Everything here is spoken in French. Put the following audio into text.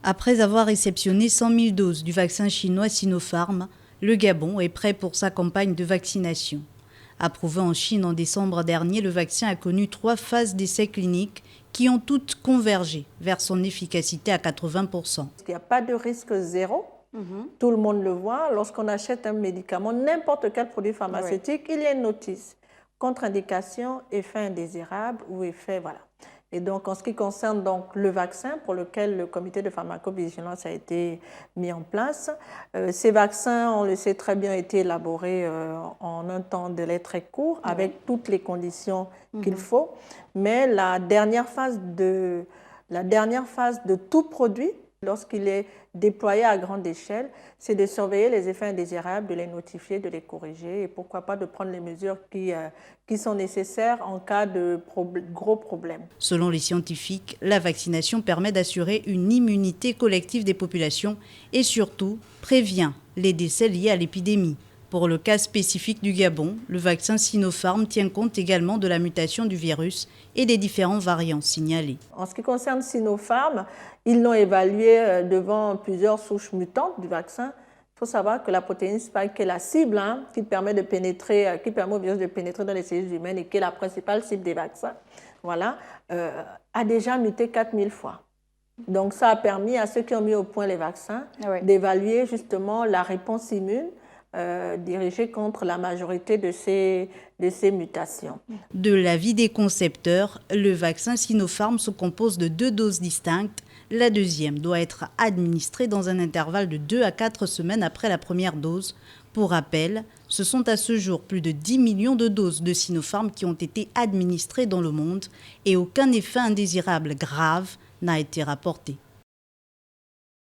Après avoir réceptionné 100 000 doses du vaccin chinois Sinopharm, le Gabon est prêt pour sa campagne de vaccination. Approuvé en Chine en décembre dernier, le vaccin a connu 3 phases d'essais cliniques qui ont toutes convergé vers son efficacité à 80%. Il n'y a pas de risque zéro. Tout le monde le voit. Lorsqu'on achète un médicament, n'importe quel produit pharmaceutique, il y a une notice. Contre-indication, effet indésirable ou effet, voilà. Et donc, en ce qui concerne donc, le vaccin pour lequel le comité de pharmacovigilance a été mis en place, ces vaccins, on le sait très bien, ont été élaborés en un temps de délai très court, avec toutes les conditions qu'il faut. Mais la dernière phase de tout produit, lorsqu'il est déployé à grande échelle, c'est de surveiller les effets indésirables, de les notifier, de les corriger et pourquoi pas de prendre les mesures qui sont nécessaires en cas de gros problèmes. Selon les scientifiques, la vaccination permet d'assurer une immunité collective des populations et surtout prévient les décès liés à l'épidémie. Pour le cas spécifique du Gabon, le vaccin Sinopharm tient compte également de la mutation du virus et des différents variants signalés. En ce qui concerne Sinopharm, ils l'ont évalué devant plusieurs souches mutantes du vaccin. Il faut savoir que la protéine spike, qui est la cible, qui permet au virus de pénétrer dans les cellules humaines et qui est la principale cible des vaccins, voilà, a déjà muté 4000 fois. Donc ça a permis à ceux qui ont mis au point les vaccins d'évaluer justement la réponse immune dirigée contre la majorité de ces mutations. De l'avis des concepteurs, le vaccin Sinopharm se compose de 2 doses distinctes. La deuxième doit être administrée dans un intervalle de 2 à 4 semaines après la première dose. Pour rappel, ce sont à ce jour plus de 10 millions de doses de Sinopharm qui ont été administrées dans le monde et aucun effet indésirable grave n'a été rapporté.